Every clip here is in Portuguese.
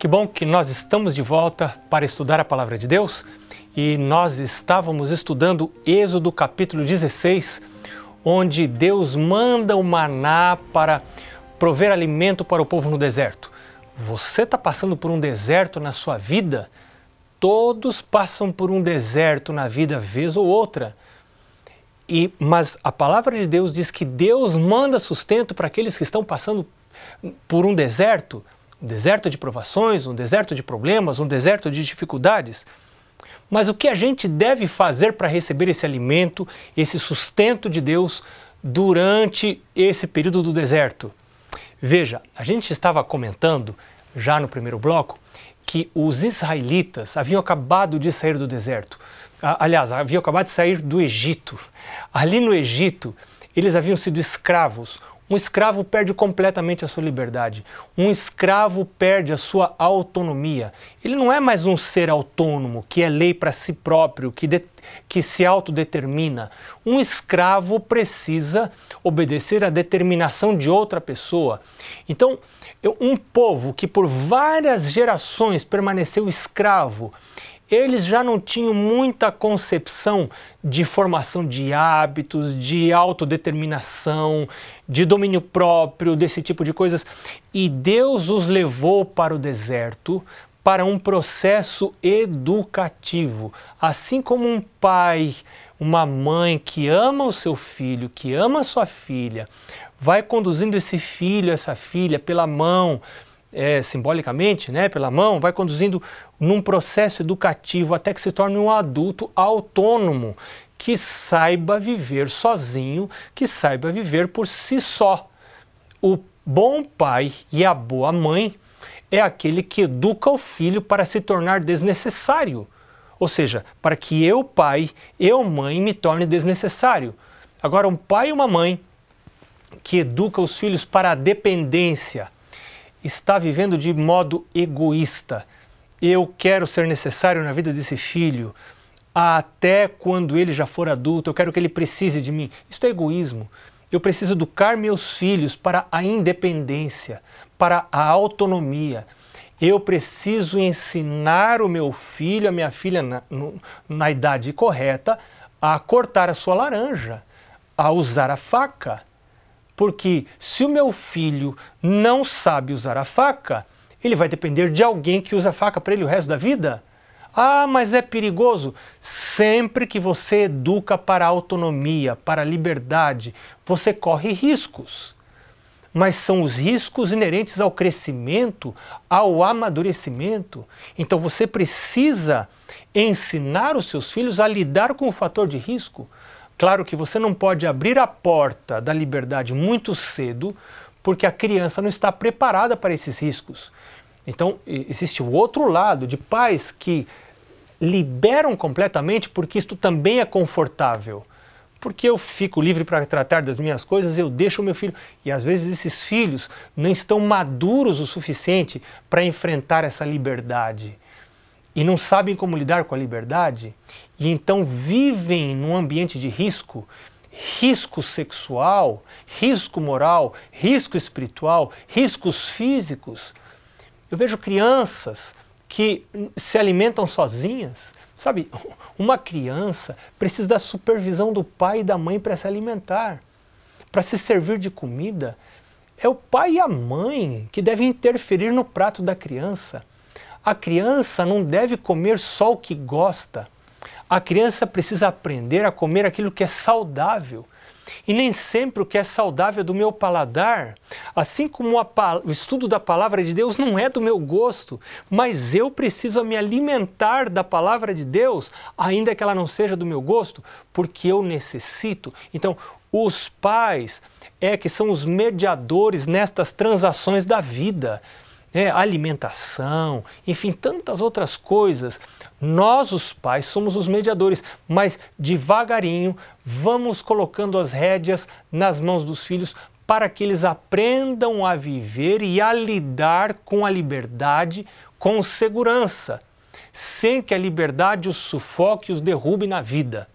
Que bom que nós estamos de volta para estudar a Palavra de Deus e nós estávamos estudando Êxodo capítulo 16, onde Deus manda o maná para prover alimento para o povo no deserto. Você está passando por um deserto na sua vida? Todos passam por um deserto na vida, vez ou outra. Mas a Palavra de Deus diz que Deus manda sustento para aqueles que estão passando por um deserto de provações, um deserto de problemas, um deserto de dificuldades. Mas o que a gente deve fazer para receber esse alimento, esse sustento de Deus durante esse período do deserto? Veja, a gente estava comentando já no primeiro bloco que os israelitas haviam acabado de sair do deserto. Aliás, haviam acabado de sair do Egito. Ali no Egito, eles haviam sido escravos. Um escravo perde completamente a sua liberdade. Um escravo perde a sua autonomia. Ele não é mais um ser autônomo, que é lei para si próprio, que se autodetermina. Um escravo precisa obedecer à determinação de outra pessoa. Então, um povo que por várias gerações permaneceu escravo, eles já não tinham muita concepção de formação de hábitos, de autodeterminação, de domínio próprio, desse tipo de coisas. E Deus os levou para o deserto para um processo educativo. Assim como um pai, uma mãe que ama o seu filho, que ama a sua filha, vai conduzindo esse filho, essa filha pela mão, simbolicamente, pela mão, vai conduzindo num processo educativo até que se torne um adulto autônomo, que saiba viver sozinho, que saiba viver por si só. O bom pai e a boa mãe é aquele que educa o filho para se tornar desnecessário. Ou seja, para que eu, pai, eu, mãe, me torne desnecessário. Agora, um pai e uma mãe que educa os filhos para a dependência, está vivendo de modo egoísta. Eu quero ser necessário na vida desse filho até quando ele já for adulto, eu quero que ele precise de mim. Isso é egoísmo. Eu preciso educar meus filhos para a independência, para a autonomia. Eu preciso ensinar o meu filho, a minha filha na idade correta, a cortar a sua laranja, a usar a faca. Porque se o meu filho não sabe usar a faca, ele vai depender de alguém que usa a faca para ele o resto da vida? Ah, mas é perigoso. Sempre que você educa para a autonomia, para a liberdade, você corre riscos. Mas são os riscos inerentes ao crescimento, ao amadurecimento. Então você precisa ensinar os seus filhos a lidar com o fator de risco. Claro que você não pode abrir a porta da liberdade muito cedo, porque a criança não está preparada para esses riscos. Então, existe o outro lado de pais que liberam completamente porque isto também é confortável. Porque eu fico livre para tratar das minhas coisas, eu deixo o meu filho. E às vezes esses filhos não estão maduros o suficiente para enfrentar essa liberdade. E não sabem como lidar com a liberdade, e então vivem num ambiente de risco, risco sexual, risco moral, risco espiritual, riscos físicos. Eu vejo crianças que se alimentam sozinhas. Sabe, uma criança precisa da supervisão do pai e da mãe para se alimentar, para se servir de comida. É o pai e a mãe que devem interferir no prato da criança. A criança não deve comer só o que gosta. A criança precisa aprender a comer aquilo que é saudável. E nem sempre o que é saudável é do meu paladar. Assim como o estudo da Palavra de Deus não é do meu gosto, mas eu preciso me alimentar da Palavra de Deus, ainda que ela não seja do meu gosto, porque eu necessito. Então, os pais que são os mediadores nestas transações da vida. Alimentação, enfim, tantas outras coisas. Nós, os pais, somos os mediadores, mas devagarinho vamos colocando as rédeas nas mãos dos filhos para que eles aprendam a viver e a lidar com a liberdade com segurança, sem que a liberdade os sufoque e os derrube na vida.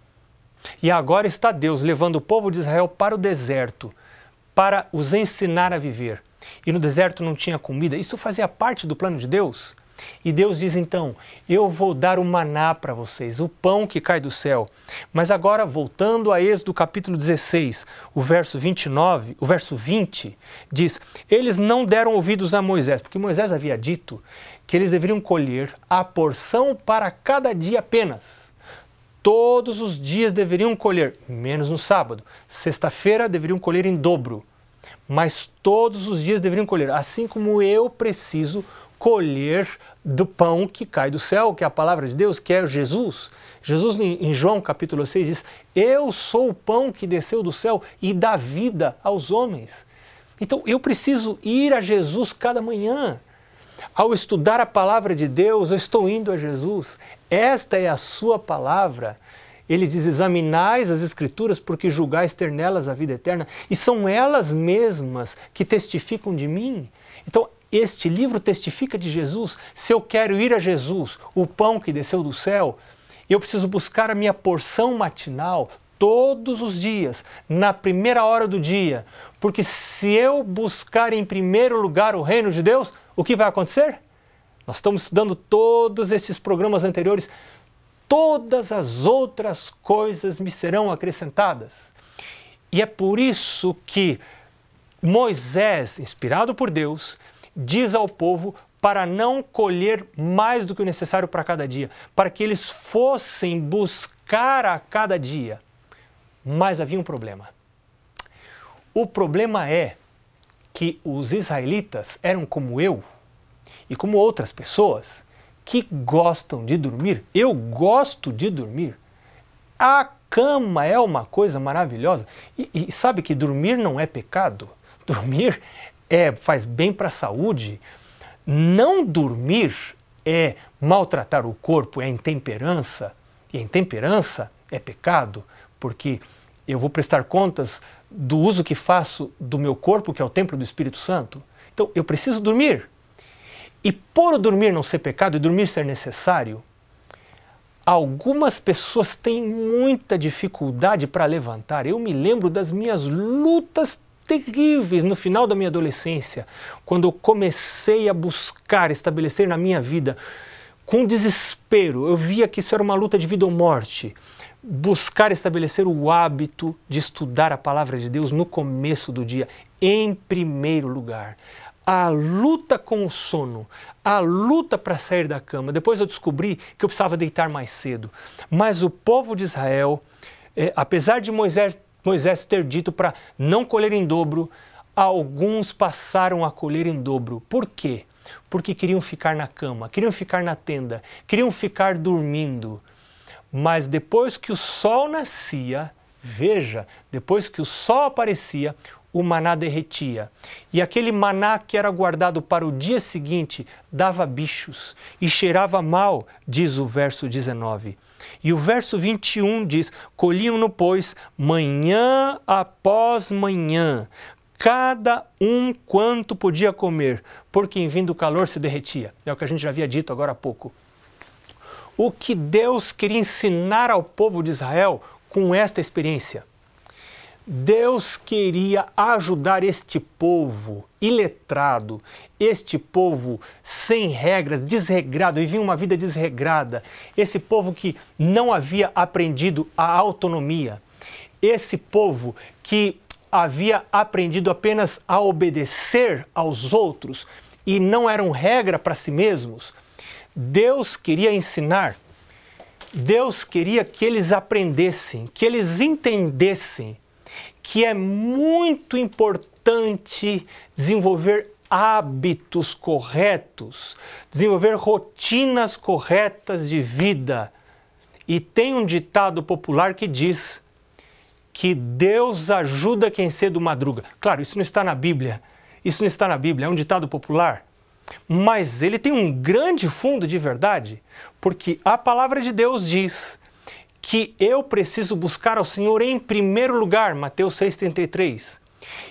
E agora está Deus levando o povo de Israel para o deserto, para os ensinar a viver. E no deserto não tinha comida. Isso fazia parte do plano de Deus. E Deus diz então, eu vou dar o maná para vocês, o pão que cai do céu. Mas agora, voltando a Êxodo capítulo 16, o verso 20, diz, eles não deram ouvidos a Moisés, porque Moisés havia dito que eles deveriam colher a porção para cada dia apenas. Todos os dias deveriam colher, menos no sábado. Sexta-feira deveriam colher em dobro. Mas todos os dias deveriam colher, assim como eu preciso colher do pão que cai do céu, que é a palavra de Deus, que é Jesus. Jesus em João capítulo 6 diz, eu sou o pão que desceu do céu e dá vida aos homens. Então eu preciso ir a Jesus cada manhã. Ao estudar a palavra de Deus, eu estou indo a Jesus. Esta é a sua palavra. Ele diz, examinais as Escrituras porque julgais ter nelas a vida eterna. E são elas mesmas que testificam de mim. Então, este livro testifica de Jesus. Se eu quero ir a Jesus, o pão que desceu do céu, eu preciso buscar a minha porção matinal todos os dias, na primeira hora do dia. Porque se eu buscar em primeiro lugar o reino de Deus, o que vai acontecer? Nós estamos estudando todos esses programas anteriores. Todas as outras coisas me serão acrescentadas. E é por isso que Moisés, inspirado por Deus, diz ao povo para não colher mais do que o necessário para cada dia, para que eles fossem buscar a cada dia. Mas havia um problema. O problema é que os israelitas eram como eu e como outras pessoas que gostam de dormir. Eu gosto de dormir. A cama é uma coisa maravilhosa. E sabe que dormir não é pecado? Dormir faz bem para a saúde. Não dormir é maltratar o corpo, é intemperança. E a intemperança é pecado, porque eu vou prestar contas do uso que faço do meu corpo, que é o templo do Espírito Santo. Então, eu preciso dormir. E por o dormir não ser pecado e dormir ser necessário, algumas pessoas têm muita dificuldade para levantar. Eu me lembro das minhas lutas terríveis no final da minha adolescência, quando eu comecei a buscar estabelecer na minha vida, com desespero, eu via que isso era uma luta de vida ou morte, buscar estabelecer o hábito de estudar a palavra de Deus no começo do dia, em primeiro lugar. A luta com o sono, a luta para sair da cama. Depois eu descobri que eu precisava deitar mais cedo. Mas o povo de Israel, apesar de Moisés ter dito para não colher em dobro, alguns passaram a colher em dobro. Por quê? Porque queriam ficar na cama, queriam ficar na tenda, queriam ficar dormindo. Mas depois que o sol nascia, veja, depois que o sol aparecia, o maná derretia. E aquele maná que era guardado para o dia seguinte dava bichos e cheirava mal, diz o verso 19. E o verso 21 diz, colhiam-no, pois, manhã após manhã, cada um quanto podia comer, porque em vindo o calor se derretia. É o que a gente já havia dito agora há pouco. O que Deus queria ensinar ao povo de Israel com esta experiência? Deus queria ajudar este povo iletrado, este povo sem regras, desregrado, vivia uma vida desregrada, esse povo que não havia aprendido a autonomia, esse povo que havia aprendido apenas a obedecer aos outros e não eram regra para si mesmos. Deus queria ensinar, Deus queria que eles aprendessem, que eles entendessem que é muito importante desenvolver hábitos corretos, desenvolver rotinas corretas de vida. E tem um ditado popular que diz que Deus ajuda quem cedo madruga. Claro, isso não está na Bíblia, é um ditado popular. Mas ele tem um grande fundo de verdade, porque a palavra de Deus diz que eu preciso buscar ao Senhor em primeiro lugar, Mateus 6,33.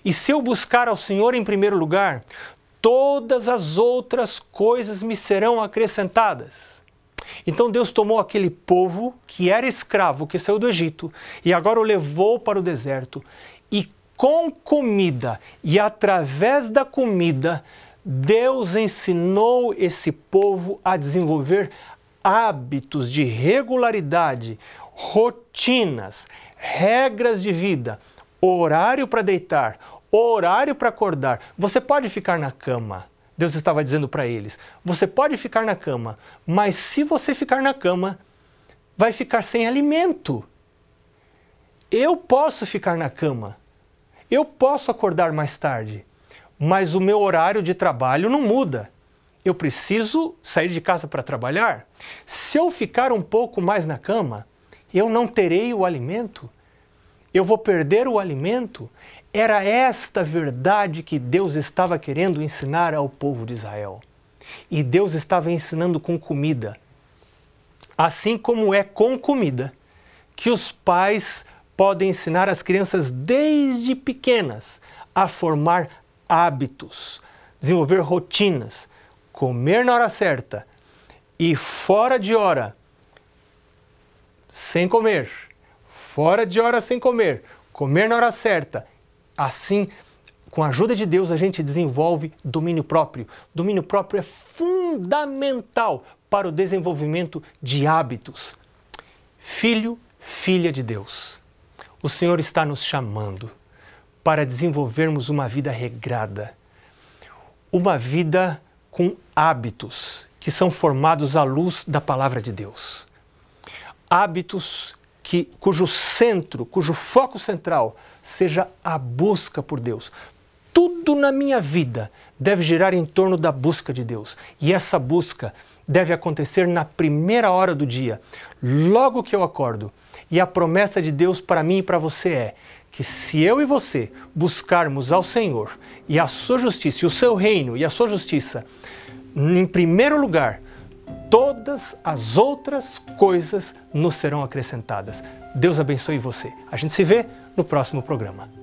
E se eu buscar ao Senhor em primeiro lugar, todas as outras coisas me serão acrescentadas. Então Deus tomou aquele povo que era escravo, que saiu do Egito, e agora o levou para o deserto. E com comida, e através da comida, Deus ensinou esse povo a desenvolver hábitos de regularidade, rotinas, regras de vida, horário para deitar, horário para acordar. Você pode ficar na cama. Deus estava dizendo para eles, você pode ficar na cama, mas se você ficar na cama, vai ficar sem alimento. Eu posso ficar na cama, eu posso acordar mais tarde, mas o meu horário de trabalho não muda. Eu preciso sair de casa para trabalhar. Se eu ficar um pouco mais na cama, eu não terei o alimento. Eu vou perder o alimento. Era esta verdade que Deus estava querendo ensinar ao povo de Israel. E Deus estava ensinando com comida. Assim como é com comida que os pais podem ensinar as crianças desde pequenas a formar hábitos, desenvolver rotinas, comer na hora certa e fora de hora sem comer, fora de hora sem comer, comer na hora certa. Assim, com a ajuda de Deus, a gente desenvolve domínio próprio. Domínio próprio é fundamental para o desenvolvimento de hábitos. Filho, filha de Deus, o Senhor está nos chamando para desenvolvermos uma vida regrada, uma vida com hábitos que são formados à luz da palavra de Deus. Hábitos cujo centro, cujo foco central seja a busca por Deus. Tudo na minha vida deve girar em torno da busca de Deus. E essa busca deve acontecer na primeira hora do dia, logo que eu acordo. E a promessa de Deus para mim e para você é que se eu e você buscarmos ao Senhor e a sua justiça, e o seu reino e a sua justiça, em primeiro lugar, todas as outras coisas nos serão acrescentadas. Deus abençoe você. A gente se vê no próximo programa.